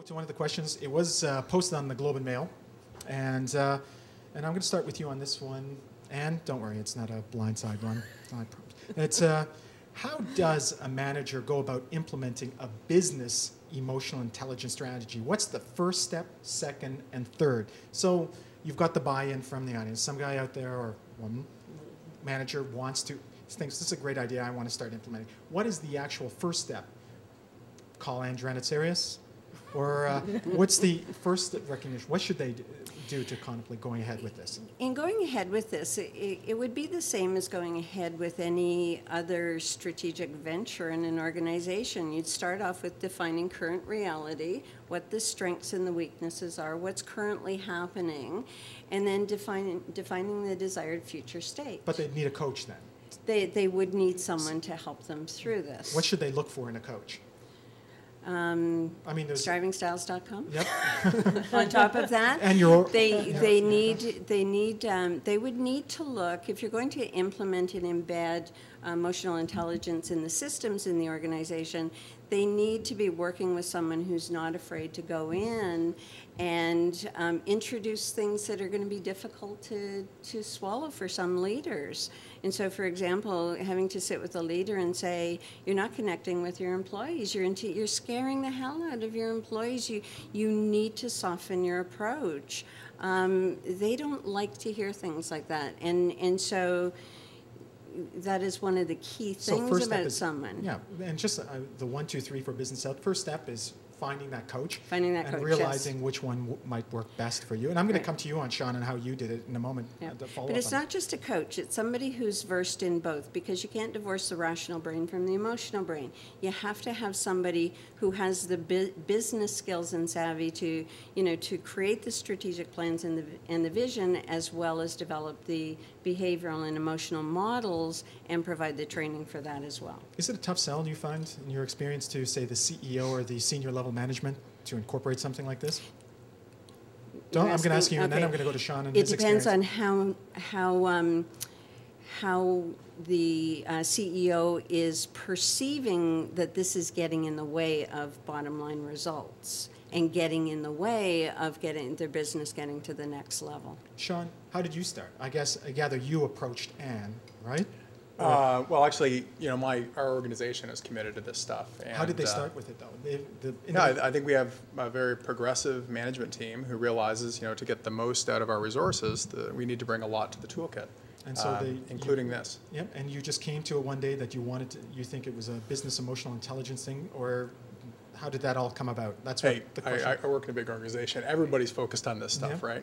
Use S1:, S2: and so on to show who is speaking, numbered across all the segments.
S1: to one of the questions. It was posted on the Globe and Mail, and I'm going to start with you on this one. And don't worry, it's not a blindside one. It's how does a manager go about implementing a business emotional intelligence strategy? What's the first step, second, and third? So you've got the buy-in from the audience. Some guy out there or one manager thinks this is a great idea, I want to start implementing. What is the actual first step? Call Andrew Serious? Or what's the first recognition? What should they do to contemplate going ahead with this?
S2: In going ahead with this, it would be the same as going ahead with any other strategic venture in an organization. You'd start off with defining current reality, what the strengths and the weaknesses are, what's currently happening, and then defining the desired future state.
S1: But they'd need a coach then?
S2: They would need someone to help them through this.
S1: What should they look for in a coach?
S2: Strivingstyles.com.
S1: Yep.
S2: On top of that,
S1: and
S2: they would need to look, if you're going to implement and embed emotional intelligence in the systems in the organization, they need to be working with someone who's not afraid to go in and introduce things that are going to be difficult to swallow for some leaders. And so, for example, having to sit with a leader and say, you're not connecting with your employees, you're scaring the hell out of your employees, you need to soften your approach. They don't like to hear things like that. And so that is one of the key things about someone.
S1: Yeah, and just the 1, 2, 3 for business health. First step is finding that coach.
S2: And
S1: realizing which one might work best for you. And I'm going to come to you on, Sean, and how you did it in a moment.
S2: Yeah. But it's not just a coach. It's somebody who's versed in both, because you can't divorce the rational brain from the emotional brain. You have to have somebody who has the business skills and savvy to create the strategic plans and the vision, as well as develop the behavioral and emotional models and provide the training for that as well.
S1: Is it a tough sell, do you find, in your experience, to say the CEO or the senior level management to incorporate something like this? I'm going to ask you, and then I'm going to go to Sean and his experience.
S2: It depends on how the CEO is perceiving that this is getting in the way of bottom line results and getting in the way of getting their business getting to the next level.
S1: Sean, how did you start? I gather you approached Anne, right?
S3: Well, actually, our organization is committed to this stuff. And,
S1: how did they start with it, though?
S3: I think we have a very progressive management team who realizes, to get the most out of our resources, we need to bring a lot to the toolkit,
S1: and so
S3: including this.
S1: Yep. And you just came to it one day that you think it was a business emotional intelligence thing, or how did that all come about? That's what the question.
S3: I work in a big organization. Everybody's focused on this stuff, right?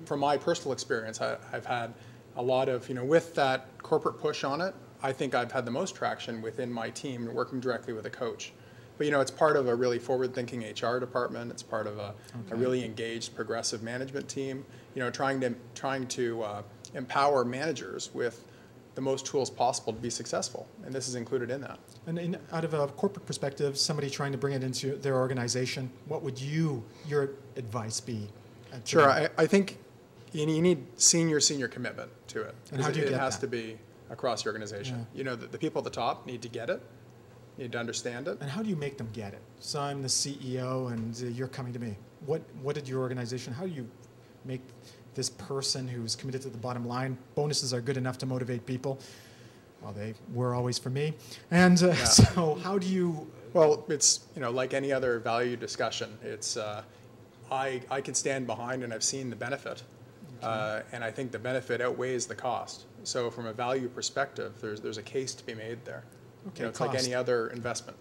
S3: From my personal experience, I've had a lot of, with that corporate push on it, I think I've had the most traction within my team working directly with a coach. But, it's part of a really forward-thinking HR department. It's part of a really engaged, progressive management team, trying to empower managers with the most tools possible to be successful. And this is included in that.
S1: And out of a corporate perspective, somebody trying to bring it into their organization, what would your advice be?
S3: Sure, I think you need senior commitment to it.
S1: And how do you get that?
S3: It has to be across the organization.
S1: Yeah.
S3: The people at the top need to get it, need to understand it.
S1: And how do you make them get it? So I'm the CEO and you're coming to me. What did your organization, how do you make this person who's committed to the bottom line? Bonuses are good enough to motivate people. Well, they were always for me. And so how do you...
S3: Well, it's, like any other value discussion, it's, I can stand behind and I've seen the benefit. And I think the benefit outweighs the cost. So from a value perspective, there's a case to be made there.
S1: Okay,
S3: it's like any other investment.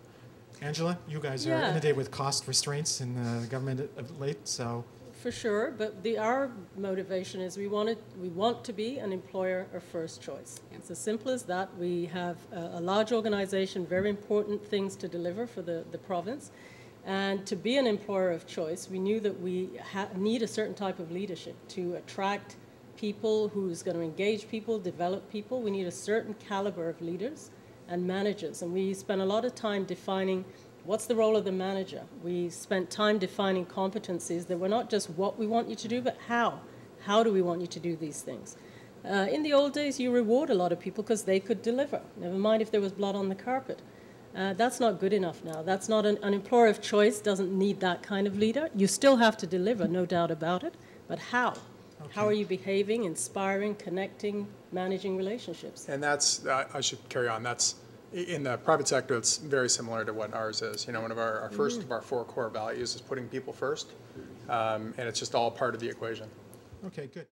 S1: Angela, you guys are inundated with cost restraints in the government of late, so...
S4: For sure, but our motivation is we want to be an employer of first choice. It's as simple as that. We have a large organization, very important things to deliver for the province. And to be an employer of choice, we knew that we need a certain type of leadership to attract people who's going to engage people, develop people. We need a certain caliber of leaders and managers. And we spent a lot of time defining what's the role of the manager. We spent time defining competencies that were not just what we want you to do, but how. How do we want you to do these things? In the old days, you reward a lot of people because they could deliver, never mind if there was blood on the carpet. That's not good enough now. That's not an employer of choice doesn't need that kind of leader. You still have to deliver, no doubt about it, but how? Okay. How are you behaving, inspiring, connecting, managing relationships?
S3: And that's, I should carry on, that's, in the private sector, it's very similar to what ours is. You know, one of our first of our 4 core values is putting people first, and it's just all part of the equation.
S1: Okay, good.